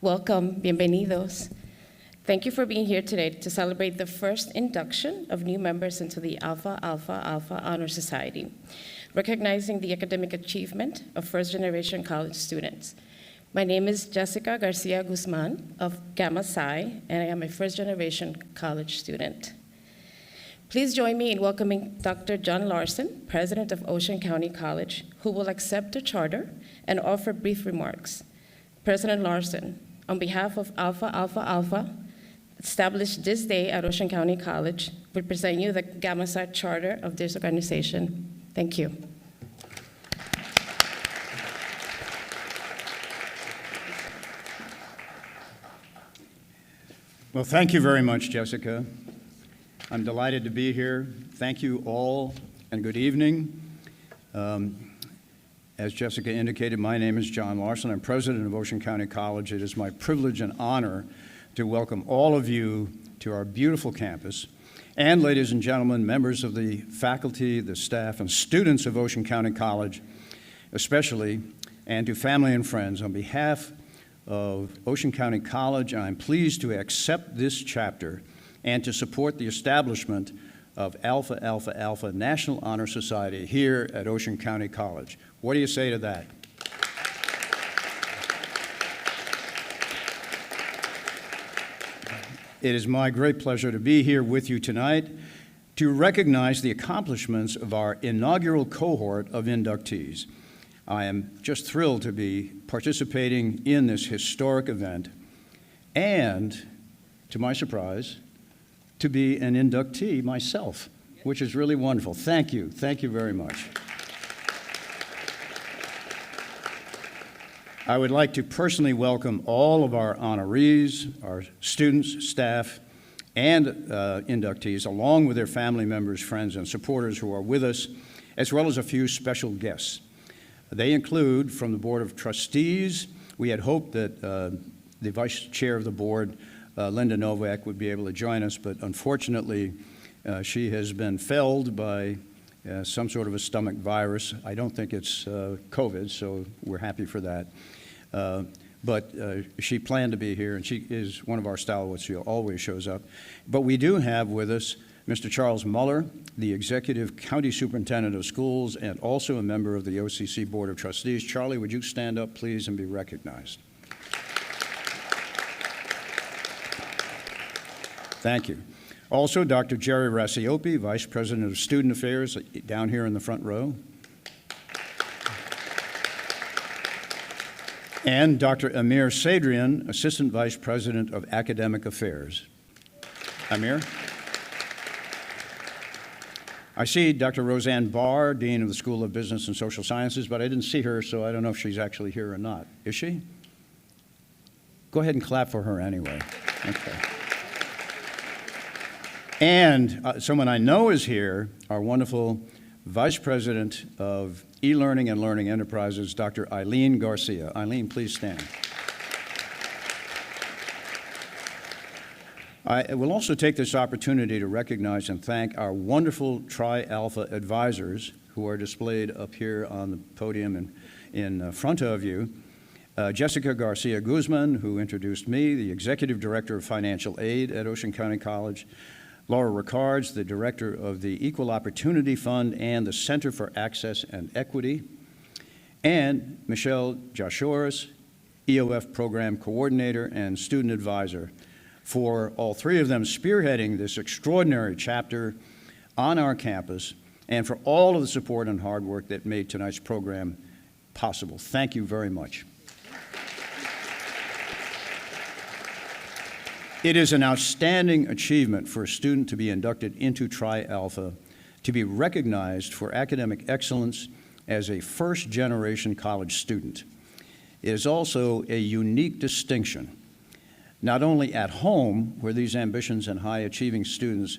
Welcome, bienvenidos. Thank you for being here today to celebrate the first induction of new members into the Alpha Alpha Alpha Honor Society, recognizing the academic achievement of first-generation college students. My name is Jessica Garcia Guzman of Gamma Psi, and I am a first-generation college student. Please join me in welcoming Dr. John Larson, President of Ocean County College, who will accept the charter and offer brief remarks. President Larson, on behalf of Alpha Alpha Alpha, established this day at Ocean County College, we present you the Gamma Psi charter of this organization. Thank you. Well, thank you very much, Jessica. I'm delighted to be here. Thank you all, and good evening. As Jessica indicated, my name is John Larson. I'm president of Ocean County College. It is my privilege and honor to welcome all of you to our beautiful campus. And ladies and gentlemen, members of the faculty, the staff, and students of Ocean County College, especially, and to family and friends, on behalf of Ocean County College, I'm pleased to accept this chapter and to support the establishment of Alpha Alpha Alpha National Honor Society here at Ocean County College. What do you say to that? It is my great pleasure to be here with you tonight to recognize the accomplishments of our inaugural cohort of inductees. I am just thrilled to be participating in this historic event and, to my surprise, to be an inductee myself, which is really wonderful. Thank you. Thank you very much. I would like to personally welcome all of our honorees, our students, staff, and inductees, along with their family members, friends, and supporters who are with us, as well as a few special guests. They include, from the Board of Trustees, we had hoped that the Vice Chair of the Board, Linda Novak, would be able to join us, but unfortunately, she has been felled by some sort of a stomach virus. I don't think it's COVID, so we're happy for that. But she planned to be here, and she is one of our stalwarts. She always shows up. But we do have with us Mr. Charles Muller, the Executive County Superintendent of Schools and also a member of the OCC Board of Trustees. Charlie, would you stand up, please, and be recognized? Thank you. Also, Dr. Jerry Rasiopi, Vice President of Student Affairs, down here in the front row. And Dr. Amir Sadrian, Assistant Vice President of Academic Affairs. Amir? I see Dr. Roseanne Barr, Dean of the School of Business and Social Sciences, but I didn't see her, so I don't know if she's actually here or not. Is she? Go ahead and clap for her anyway. Okay. And someone I know is here, our wonderful Vice President of E-Learning and Learning Enterprises, Dr. Eileen Garcia. Eileen, please stand. I will also take this opportunity to recognize and thank our wonderful Tri-Alpha advisors who are displayed up here on the podium and in front of you. Jessica Garcia Guzman, who introduced me, the Executive Director of Financial Aid at Ocean County College. Laura Ricards, the Director of the Equal Opportunity Fund and the Center for Access and Equity. And Michelle Joshoris, EOF Program Coordinator and Student Advisor, for all three of them spearheading this extraordinary chapter on our campus and for all of the support and hard work that made tonight's program possible. Thank you very much. It is an outstanding achievement for a student to be inducted into Tri-Alpha, to be recognized for academic excellence as a first-generation college student. It is also a unique distinction, not only at home, where these ambitious and high-achieving students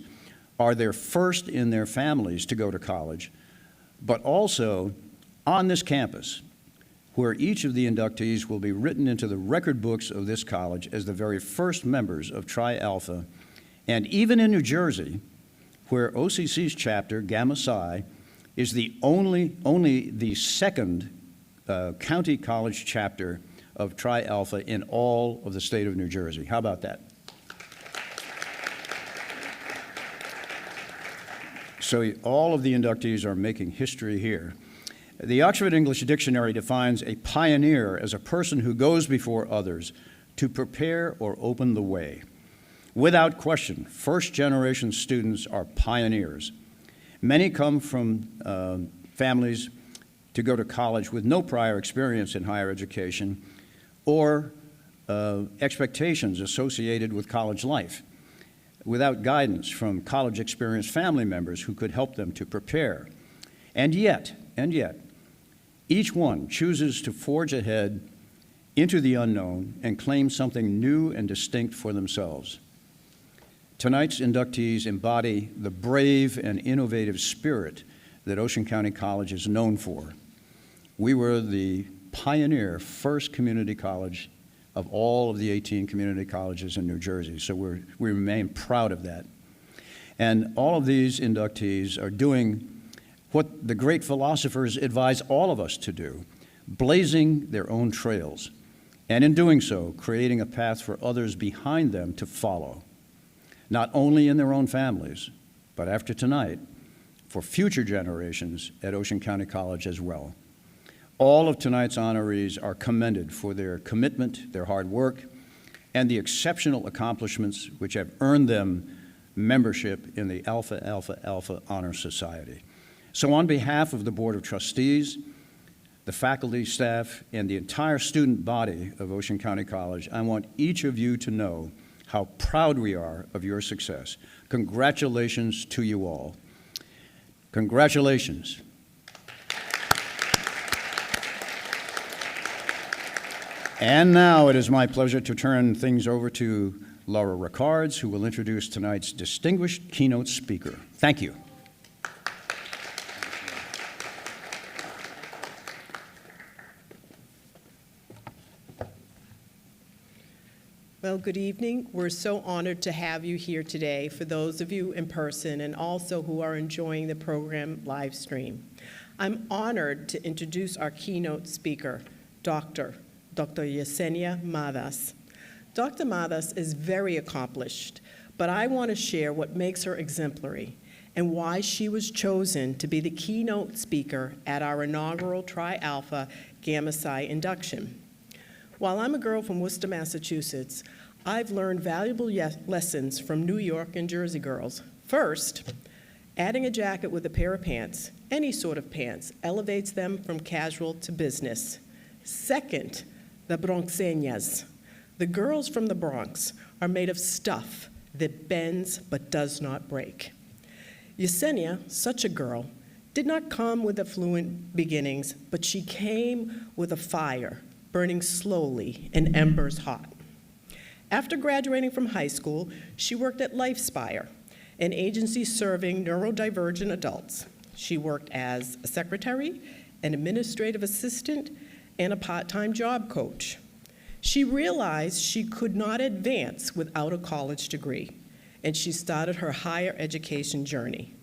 are their first in their families to go to college, but also on this campus, where each of the inductees will be written into the record books of this college as the very first members of Tri-Alpha, and even in New Jersey, where OCC's chapter, Gamma Psi, is the only the second county college chapter of Tri Alpha in all of the state of New Jersey. How about that? So all of the inductees are making history here. The Oxford English Dictionary defines a pioneer as a person who goes before others to prepare or open the way. Without question, first-generation students are pioneers. Many come from families to go to college with no prior experience in higher education or expectations associated with college life, without guidance from college-experienced family members who could help them to prepare. And yet, each one chooses to forge ahead into the unknown and claim something new and distinct for themselves. Tonight's inductees embody the brave and innovative spirit that Ocean County College is known for. We were the pioneer first community college of all of the 18 community colleges in New Jersey, so we remain proud of that. And all of these inductees are doing what the great philosophers advise all of us to do, blazing their own trails, and in doing so, creating a path for others behind them to follow, not only in their own families, but after tonight, for future generations at Ocean County College as well. All of tonight's honorees are commended for their commitment, their hard work, and the exceptional accomplishments which have earned them membership in the Alpha Alpha Alpha Honor Society. So on behalf of the Board of Trustees, the faculty, staff, and the entire student body of Ocean County College, I want each of you to know how proud we are of your success. Congratulations to you all. Congratulations. And now it is my pleasure to turn things over to Laura Rickards, who will introduce tonight's distinguished keynote speaker. Thank you. Well, good evening. We're so honored to have you here today, for those of you in person and also who are enjoying the program live stream. I'm honored to introduce our keynote speaker, Dr. Yesenia Mathas. Dr. Mathas is very accomplished, but I want to share what makes her exemplary and why she was chosen to be the keynote speaker at our inaugural Tri Alpha Gamma Psi induction. While I'm a girl from Worcester, Massachusetts, I've learned valuable lessons from New York and Jersey girls. First, adding a jacket with a pair of pants, any sort of pants, elevates them from casual to business. Second, the Bronxeñas. The girls from the Bronx are made of stuff that bends but does not break. Yesenia, such a girl, did not come with affluent beginnings, but she came with a fire, burning slowly and embers hot. After graduating from high school, she worked at LifeSpire, an agency serving neurodivergent adults. She worked as a secretary, an administrative assistant, and a part-time job coach. She realized she could not advance without a college degree, and she started her higher education journey.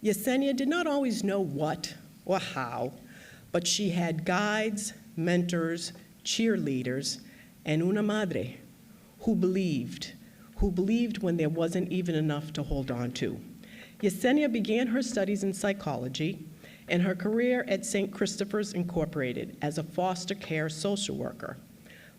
Yesenia did not always know what or how, but she had guides, mentors, cheerleaders, and una madre who believed when there wasn't even enough to hold on to. Yesenia began her studies in psychology and her career at St. Christopher's Incorporated as a foster care social worker.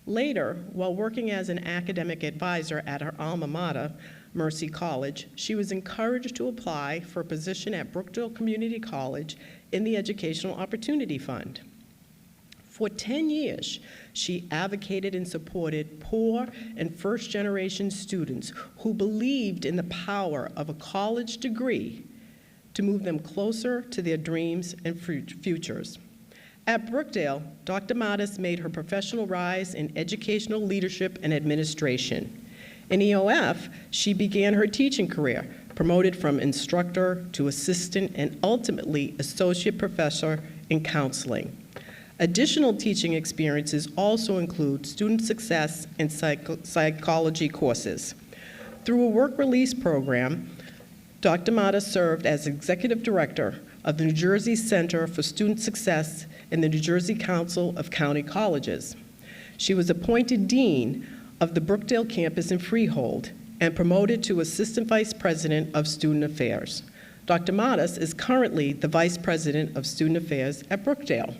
Later, while working as an academic advisor at her alma mater, Mercy College, she was encouraged to apply for a position at Brookdale Community College in the Educational Opportunity Fund. For 10 years, she advocated and supported poor and first-generation students who believed in the power of a college degree to move them closer to their dreams and futures. At Brookdale, Dr. Mathas made her professional rise in educational leadership and administration. In EOF, she began her teaching career, promoted from instructor to assistant and ultimately associate professor in counseling. Additional teaching experiences also include student success and psychology courses. Through a work release program, Dr. Mathas served as executive director of the New Jersey Center for Student Success in the New Jersey Council of County Colleges. She was appointed Dean of the Brookdale campus in Freehold and promoted to Assistant Vice President of Student Affairs. Dr. Matas is currently the Vice President of Student Affairs at Brookdale.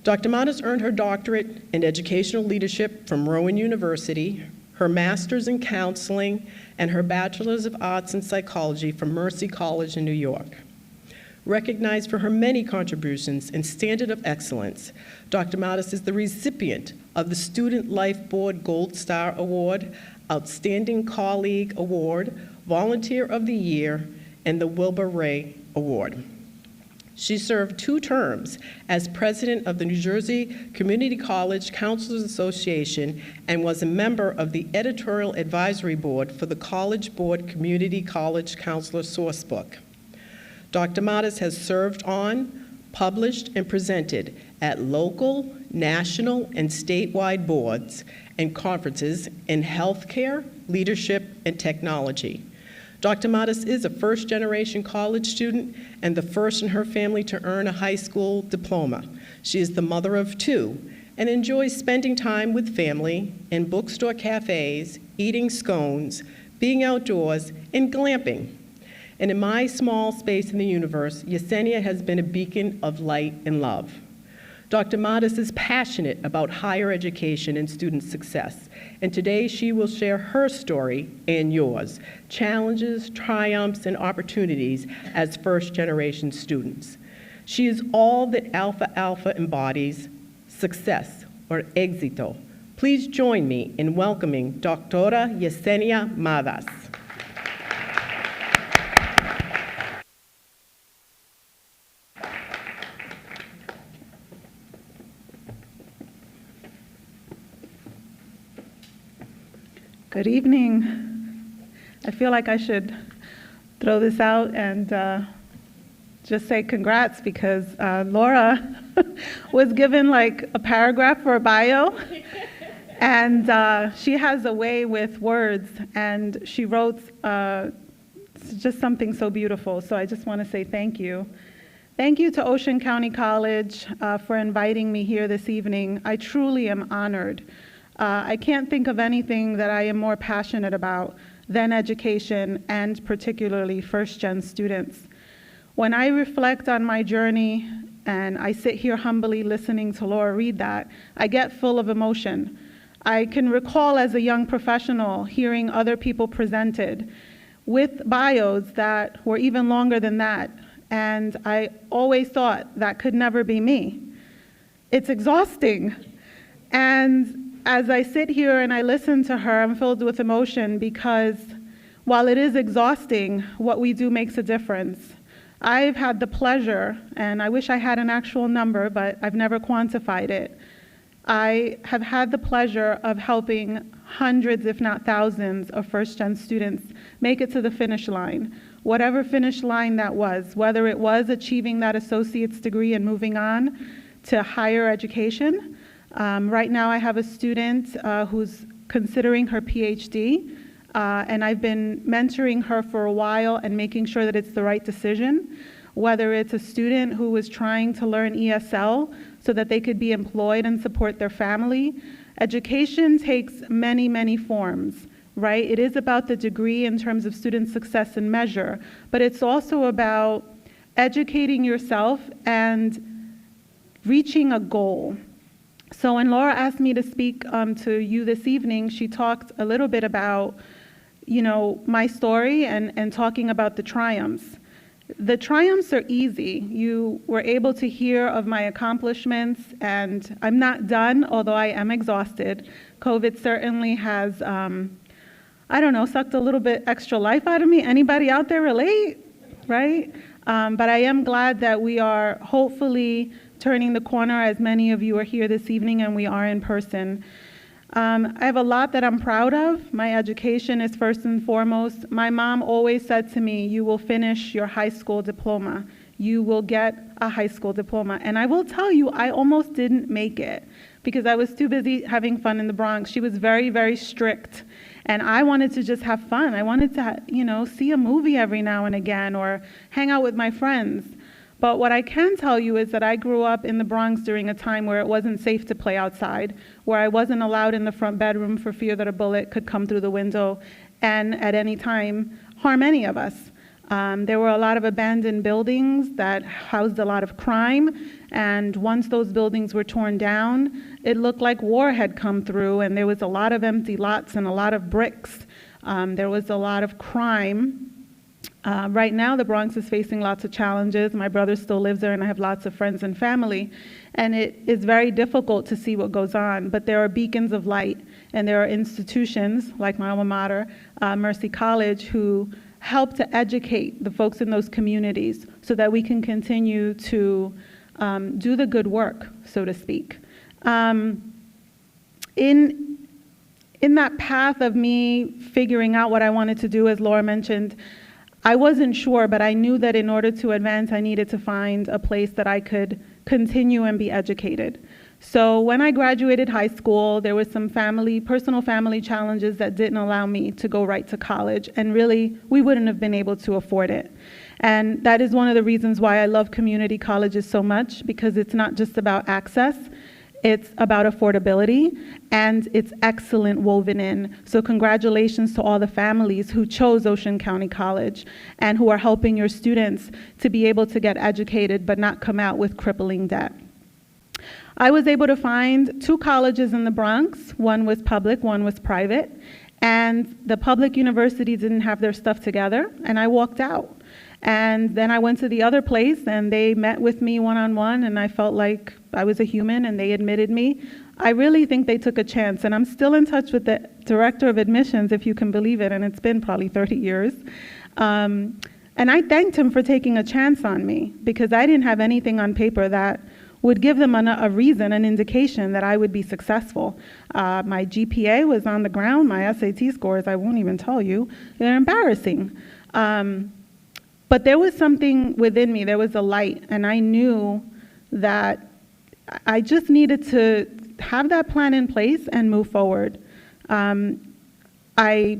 Dr. Matas earned her doctorate in educational leadership from Rowan University, her master's in counseling, and her bachelor's of arts in psychology from Mercy College in New York. Recognized for her many contributions and standard of excellence, Dr. Matas is the recipient of the Student Life Board Gold Star Award, Outstanding Colleague Award, Volunteer of the Year, and the Wilbur Ray Award. She served 2 terms as president of the New Jersey Community College Counselors Association and was a member of the editorial advisory board for the College Board Community College Counselor Sourcebook. Dr. Matas has served on, published, and presented at local, national, and statewide boards and conferences in healthcare, leadership, and technology. Dr. Matas is a first-generation college student and the first in her family to earn a high school diploma. She is the mother of 2 and enjoys spending time with family in bookstore cafes, eating scones, being outdoors, and glamping. And in my small space in the universe, Yesenia has been a beacon of light and love. Dr. Matas is passionate about higher education and student success, and today she will share her story and yours, challenges, triumphs, and opportunities as first-generation students. She is all that Alpha Alpha embodies, success, or éxito. Please join me in welcoming Doctora Yesenia Matas. Good evening. I feel like I should throw this out and just say congrats because Laura was given like a paragraph for a bio and she has a way with words and she wrote just something so beautiful. So I just want to say thank you. Thank you to Ocean County College for inviting me here this evening. I truly am honored. I can't think of anything that I am more passionate about than education and particularly first-gen students. When I reflect on my journey and I sit here humbly listening to Laura read that, I get full of emotion. I can recall as a young professional hearing other people presented with bios that were even longer than that, and I always thought that could never be me. It's exhausting. And as I sit here and I listen to her, I'm filled with emotion because while it is exhausting, what we do makes a difference. I've had the pleasure, and I wish I had an actual number, but I've never quantified it. I have had the pleasure of helping hundreds, if not thousands, of first-gen students make it to the finish line, whatever finish line that was, whether it was achieving that associate's degree and moving on to higher education. Right now I have a student who's considering her PhD, and I've been mentoring her for a while and making sure that it's the right decision, whether it's a student who is trying to learn ESL so that they could be employed and support their family. Education takes many, many forms, right? It is about the degree in terms of student success and measure, but it's also about educating yourself and reaching a goal. So when Laura asked me to speak to you this evening, she talked a little bit about, my story and talking about the triumphs. The triumphs are easy. You were able to hear of my accomplishments, and I'm not done, although I am exhausted. COVID certainly has, sucked a little bit extra life out of me. Anybody out there relate, right? But I am glad that we are hopefully turning the corner, as many of you are here this evening and we are in person. I have a lot that I'm proud of. My education is first and foremost. My mom always said to me, you will finish your high school diploma. You will get a high school diploma. And I will tell you, I almost didn't make it because I was too busy having fun in the Bronx. She was very, very strict. And I wanted to just have fun. I wanted to, see a movie every now and again or hang out with my friends. But what I can tell you is that I grew up in the Bronx during a time where it wasn't safe to play outside, where I wasn't allowed in the front bedroom for fear that a bullet could come through the window and at any time harm any of us. There were a lot of abandoned buildings that housed a lot of crime, and once those buildings were torn down, it looked like war had come through, and there was a lot of empty lots and a lot of bricks. There was a lot of crime. Right now, the Bronx is facing lots of challenges. My brother still lives there, and I have lots of friends and family, and it is very difficult to see what goes on, but there are beacons of light, and there are institutions like my alma mater, Mercy College, who help to educate the folks in those communities so that we can continue to do the good work, so to speak. In that path of me figuring out what I wanted to do, as Laura mentioned, I wasn't sure, but I knew that in order to advance, I needed to find a place that I could continue and be educated. So when I graduated high school, there was some personal family challenges that didn't allow me to go right to college, and really, we wouldn't have been able to afford it. And that is one of the reasons why I love community colleges so much, because it's not just about access, it's about affordability, and it's excellent woven in. So congratulations to all the families who chose Ocean County College and who are helping your students to be able to get educated but not come out with crippling debt. I was able to find 2 colleges in the Bronx. One was public, one was private. And the public university didn't have their stuff together, and I walked out. And then I went to the other place, and they met with me one-on-one, and I felt like I was a human, and they admitted me. I really think they took a chance, and I'm still in touch with the director of admissions, if you can believe it, and it's been probably 30 years. And I thanked him for taking a chance on me, because I didn't have anything on paper that would give them a reason, an indication that I would be successful. My GPA was on the ground. My SAT scores, I won't even tell you, they're embarrassing. But there was something within me, there was a light, and I knew that I just needed to have that plan in place and move forward. I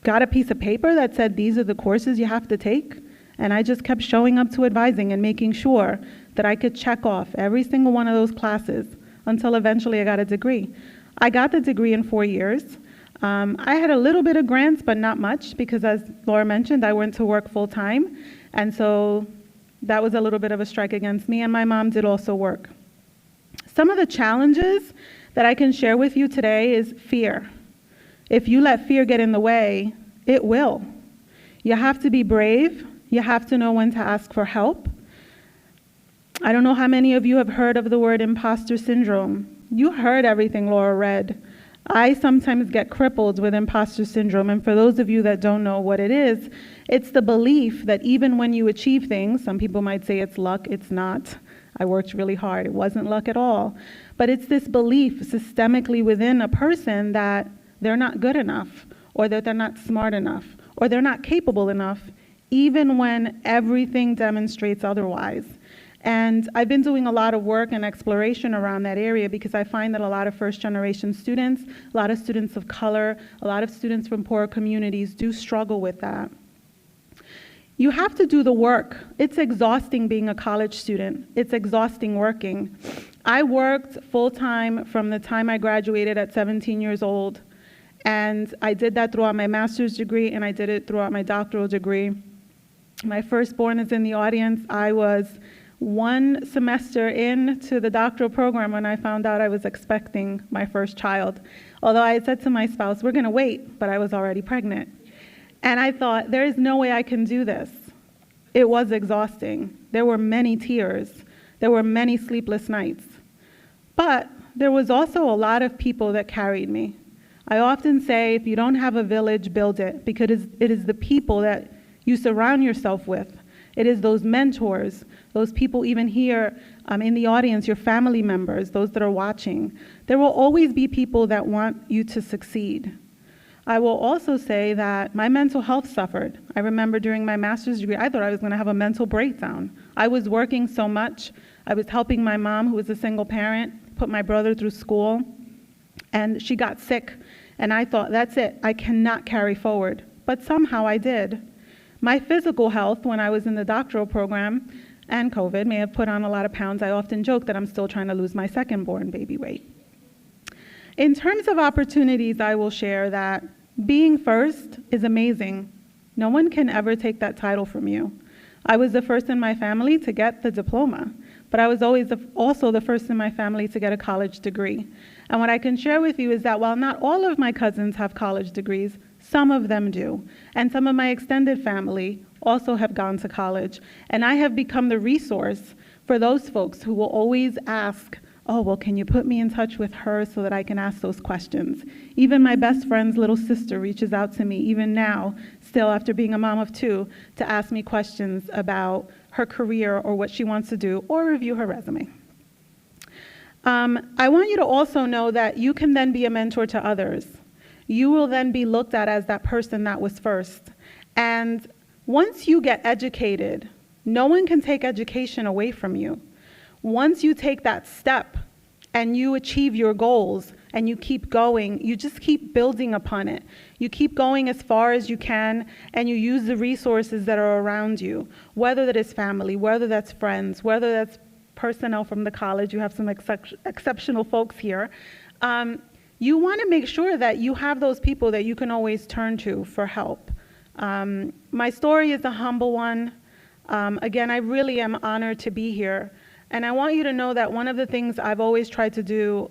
got a piece of paper that said, these are the courses you have to take, and I just kept showing up to advising and making sure that I could check off every single one of those classes until eventually I got a degree. I got the degree in 4 years. I had a little bit of grants, but not much, because as Laura mentioned, I went to work full time, and so that was a little bit of a strike against me, and my mom did also work. Some of the challenges that I can share with you today is fear. If you let fear get in the way, it will. You have to be brave. You have to know when to ask for help. I don't know how many of you have heard of the word imposter syndrome. You heard everything Laura read. I sometimes get crippled with imposter syndrome, and for those of you that don't know what it is, it's the belief that even when you achieve things, some people might say it's luck, it's not. I worked really hard, it wasn't luck at all. But it's this belief systemically within a person that they're not good enough, or that they're not smart enough, or they're not capable enough, even when everything demonstrates otherwise. And I've been doing a lot of work and exploration around that area, because I find that a lot of first-generation students, a lot of students of color, a lot of students from poorer communities do struggle with that. You have to do the work. It's exhausting being a college student. It's exhausting working. I worked full-time from the time I graduated at 17 years old, and I did that throughout my master's degree, and I did it throughout my doctoral degree. My firstborn is in the audience. I was 1 semester into the doctoral program when I found out I was expecting my first child. Although I had said to my spouse, we're going to wait, but I was already pregnant. And I thought, there is no way I can do this. It was exhausting. There were many tears. There were many sleepless nights. But there was also a lot of people that carried me. I often say, if you don't have a village, build it, because it is the people that you surround yourself with. It is those mentors, those people even here in the audience, your family members, those that are watching. There will always be people that want you to succeed. I will also say that my mental health suffered. I remember during my master's degree, I thought I was going to have a mental breakdown. I was working so much. I was helping my mom, who was a single parent, put my brother through school, and she got sick. And I thought, that's it. I cannot carry forward. But somehow I did. My physical health, when I was in the doctoral program, and COVID may have put on a lot of pounds. I often joke that I'm still trying to lose my second-born baby weight. In terms of opportunities, I will share that being first is amazing. No one can ever take that title from you. I was the first in my family to get the diploma, but I was always also the first in my family to get a college degree. And what I can share with you is that while not all of my cousins have college degrees, some of them do. And some of my extended family also have gone to college. And I have become the resource for those folks who will always ask, oh, well, can you put me in touch with her so that I can ask those questions? Even my best friend's little sister reaches out to me, even now, still after being a mom of two, to ask me questions about her career or what she wants to do, or review her resume. I want you to also know that you can then be a mentor to others. You will then be looked at as that person that was first. And once you get educated, no one can take education away from you. Once you take that step and you achieve your goals and you keep going, you just keep building upon it. You keep going as far as you can, and you use the resources that are around you, whether that is family, whether that's friends, whether that's personnel from the college. You have some exceptional folks here. You want to make sure that you have those people that you can always turn to for help. My story is a humble one. Again, I really am honored to be here. And I want you to know that one of the things I've always tried to do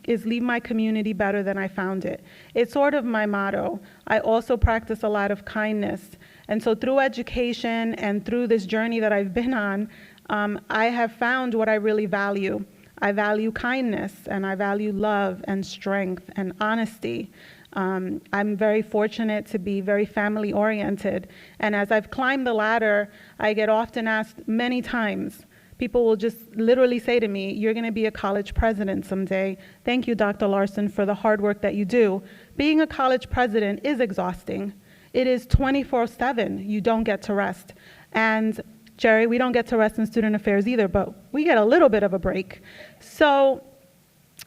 is leave my community better than I found it. It's sort of my motto. I also practice a lot of kindness. And so through education and through this journey that I've been on, I have found what I really value. I value kindness, and I value love and strength and honesty. I'm very fortunate to be very family-oriented. And as I've climbed the ladder, I get often asked many times, people will just literally say to me, you're going to be a college president someday. Thank you, Dr. Larson, for the hard work that you do. Being a college president is exhausting. It is 24/7. You don't get to rest. And Jerry, we don't get to rest in student affairs either, but we get a little bit of a break. So,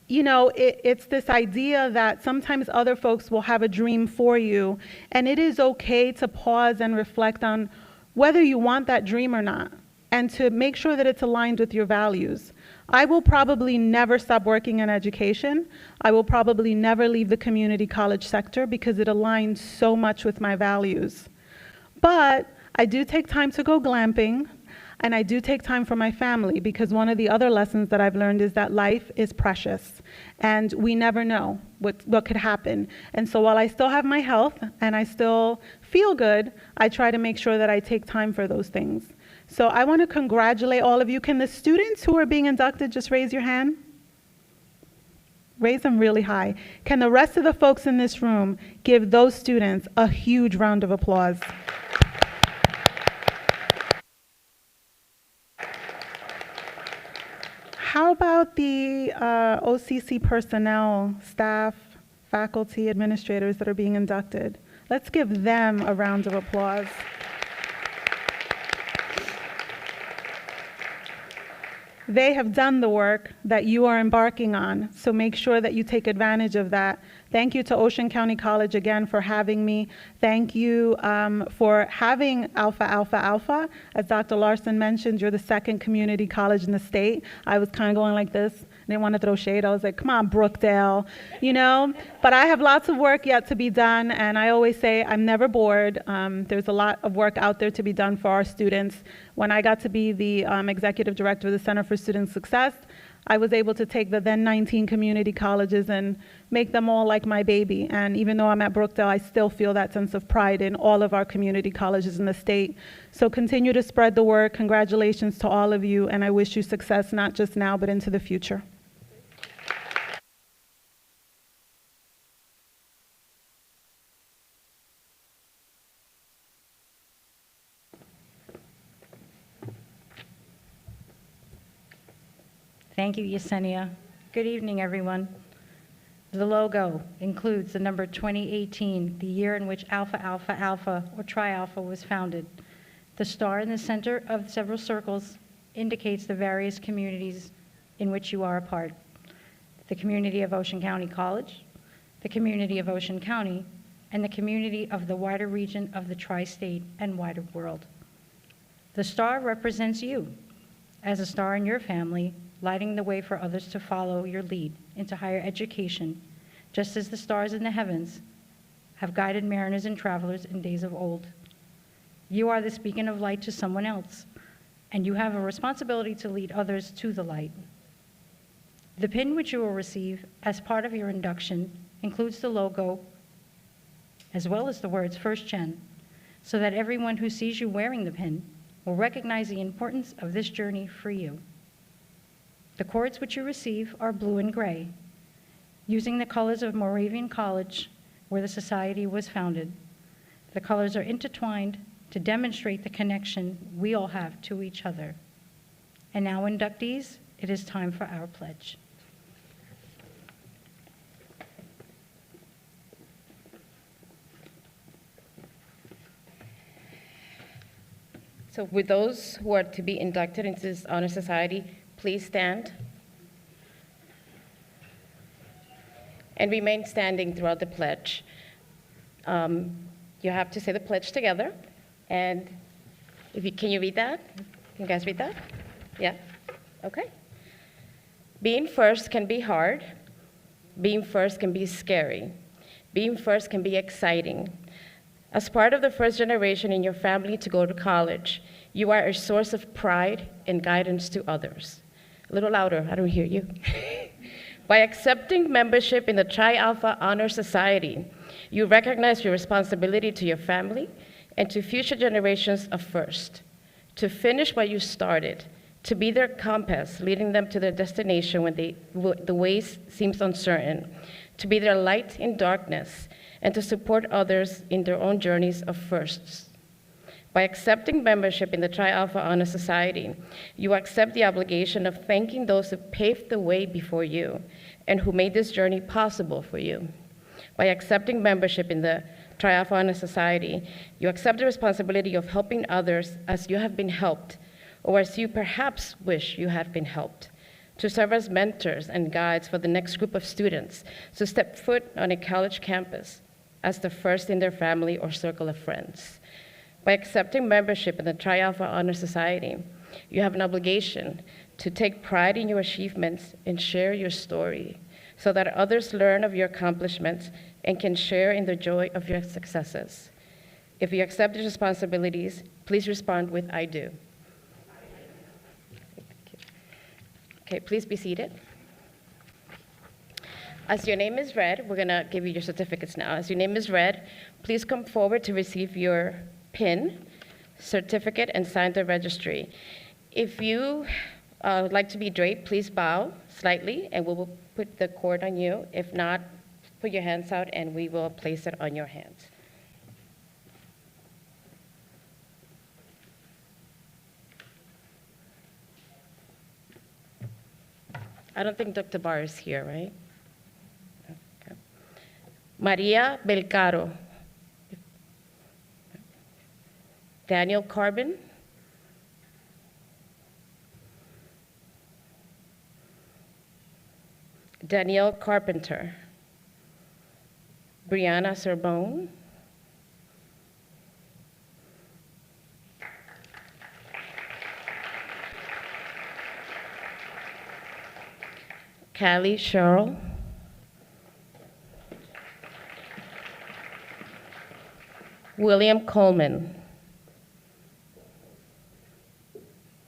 you know, it's this idea that sometimes other folks will have a dream for you, and it is okay to pause and reflect on whether you want that dream or not, and to make sure that it's aligned with your values. I will probably never stop working in education. I will probably never leave the community college sector because it aligns so much with my values. But I do take time to go glamping, and I do take time for my family, because one of the other lessons that I've learned is that life is precious, and we never know what could happen. And so while I still have my health and I still feel good, I try to make sure that I take time for those things. So I want to congratulate all of you. Can the students who are being inducted just raise your hand? Raise them really high. Can the rest of the folks in this room give those students a huge round of applause? How about the OCC personnel, staff, faculty, administrators that are being inducted? Let's give them a round of applause. They have done the work that you are embarking on, so make sure that you take advantage of that. Thank you to Ocean County College again for having me. Thank you for having Alpha Alpha Alpha. As Dr. Larson mentioned, you're the second community college in the state. I was kind of going like this. I didn't want to throw shade. I was like, come on, Brookdale, you know? But I have lots of work yet to be done, and I always say I'm never bored. There's a lot of work out there to be done for our students. When I got to be the executive director of the Center for Student Success, I was able to take the then 19 community colleges and make them all like my baby. And even though I'm at Brookdale, I still feel that sense of pride in all of our community colleges in the state. So continue to spread the word. Congratulations to all of you, and I wish you success not just now, but into the future. Thank you, Yesenia. Good evening, everyone. The logo includes the number 2018, the year in which Alpha Alpha Alpha, or Tri Alpha, was founded. The star in the center of several circles indicates the various communities in which you are a part. The community of Ocean County College, the community of Ocean County, and the community of the wider region of the tri-state and wider world. The star represents you as a star in your family, lighting the way for others to follow your lead into higher education, just as the stars in the heavens have guided mariners and travelers in days of old. You are this beacon of light to someone else, and you have a responsibility to lead others to the light. The pin which you will receive as part of your induction includes the logo as well as the words First Gen, so that everyone who sees you wearing the pin will recognize the importance of this journey for you. The cords which you receive are blue and gray, using the colors of Moravian College, where the society was founded. The colors are intertwined to demonstrate the connection we all have to each other. And now, inductees, it is time for our pledge. So with those who are to be inducted into this honor society, please stand and remain standing throughout the pledge. You have to say the pledge together. And can you read that? Can you guys read that? Yeah? Okay. Being first can be hard. Being first can be scary. Being first can be exciting. As part of the first generation in your family to go to college, you are a source of pride and guidance to others. A little louder, I don't hear you. By accepting membership in the Chi Alpha Honor Society, you recognize your responsibility to your family and to future generations of first, to finish what you started, to be their compass, leading them to their destination when the way seems uncertain, to be their light in darkness, and to support others in their own journeys of firsts. By accepting membership in the Chi Alpha Honor Society, you accept the obligation of thanking those who paved the way before you and who made this journey possible for you. By accepting membership in the Chi Alpha Honor Society, you accept the responsibility of helping others as you have been helped, or as you perhaps wish you had been helped, to serve as mentors and guides for the next group of students to step foot on a college campus as the first in their family or circle of friends. By accepting membership in the Chi Alpha Honor Society, you have an obligation to take pride in your achievements and share your story so that others learn of your accomplishments and can share in the joy of your successes. If you accept these responsibilities, please respond with "I do." Okay, please be seated. As your name is read, we're gonna give you your certificates now. As your name is read, please come forward to receive your PIN, certificate, and sign the registry. If you would like to be draped, please bow slightly and we will put the cord on you. If not, put your hands out and we will place it on your hands. I don't think Dr. Barr is here, right? Okay. Maria Belcaro. Daniel Carbon. Danielle Carpenter. Brianna Sorbonne. Callie Sherrill. William Coleman.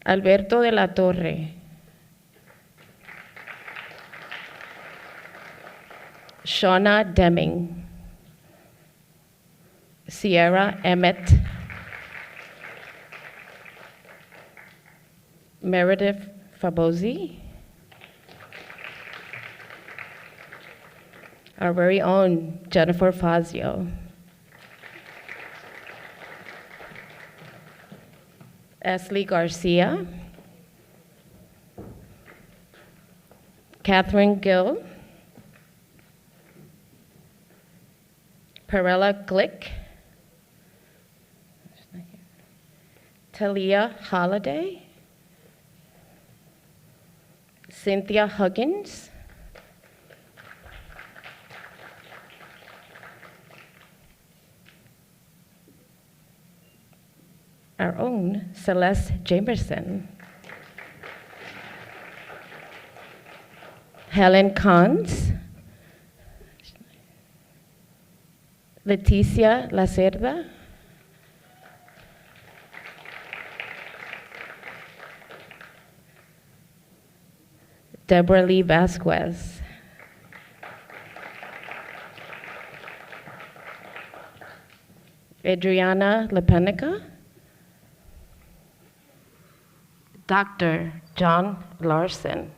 Alberto de la Torre. Shauna Deming. Sierra Emmett. Meredith Fabosi. Our very own Jennifer Fazio. Esli Garcia. Catherine Gill. Perella Glick. Talia Holiday. Cynthia Huggins. our own Celeste Jamerson. Helen Cons. Leticia Lacerda. Deborah Lee Vasquez. Adriana Lepenica. Dr. John Larson.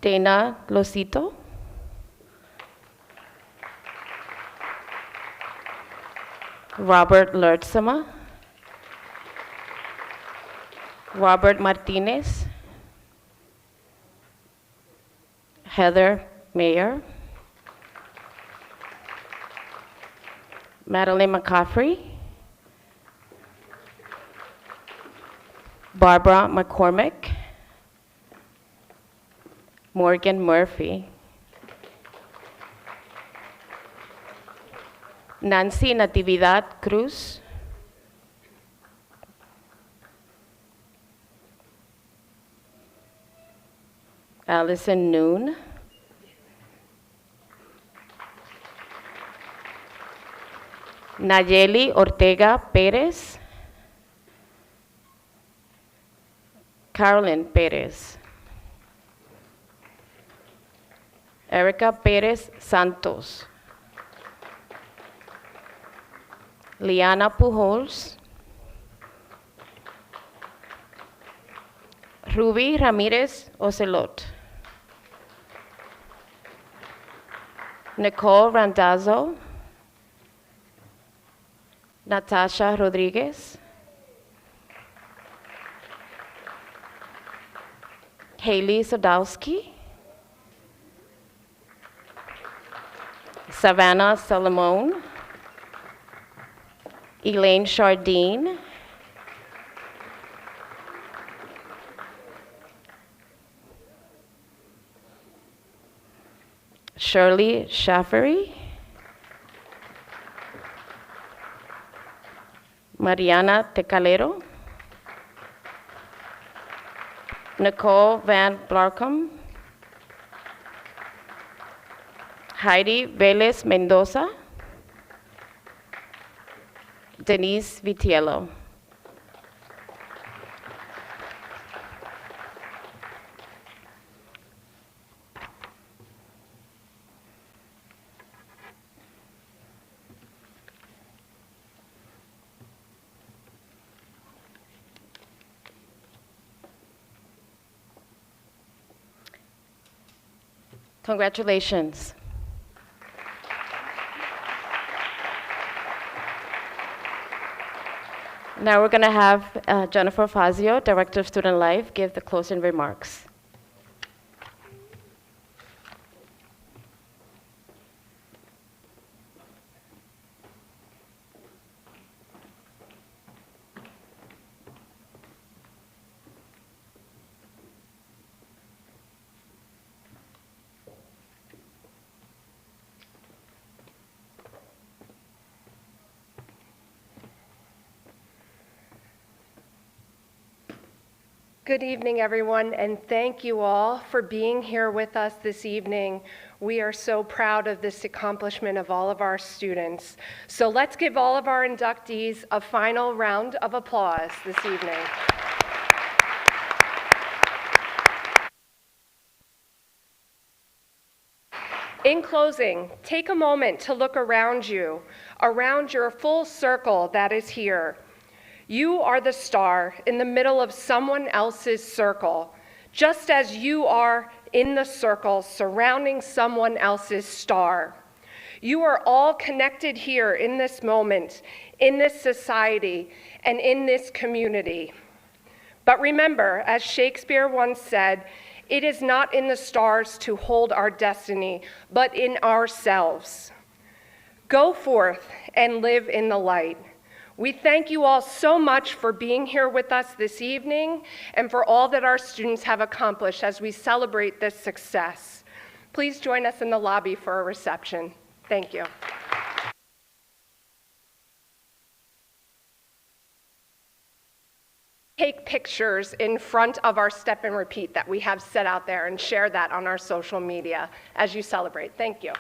Dana Losito. Robert Lertzema. Robert Martinez. Heather Mayer. Madeline McCaffrey. Barbara McCormick. Morgan Murphy. Nancy Natividad Cruz. Allison Noon. Nayeli Ortega Perez. Carolyn Perez. Erica Perez Santos. Liana Pujols. Ruby Ramirez Ocelot. Nicole Randazzo. Natasha Rodriguez. Haley Sadowski. Savannah Solomon. Elaine Chardine. Shirley Shaffery. Mariana Tecalero. Nicole Van Blarcom. Heidi Velez Mendoza. Denise Vitiello. Congratulations. Now we're going to have Jennifer Fazio, Director of Student Life, give the closing remarks. Good evening, everyone, and thank you all for being here with us this evening. We are so proud of this accomplishment of all of our students. So let's give all of our inductees a final round of applause this evening. In closing, take a moment to look around you, around your full circle that is here. You are the star in the middle of someone else's circle, just as you are in the circle surrounding someone else's star. You are all connected here in this moment, in this society, and in this community. But remember, as Shakespeare once said, it is not in the stars to hold our destiny, but in ourselves. Go forth and live in the light. We thank you all so much for being here with us this evening and for all that our students have accomplished as we celebrate this success. Please join us in the lobby for a reception. Thank you. take pictures in front of our step and repeat that we have set out there and share that on our social media as you celebrate. Thank you.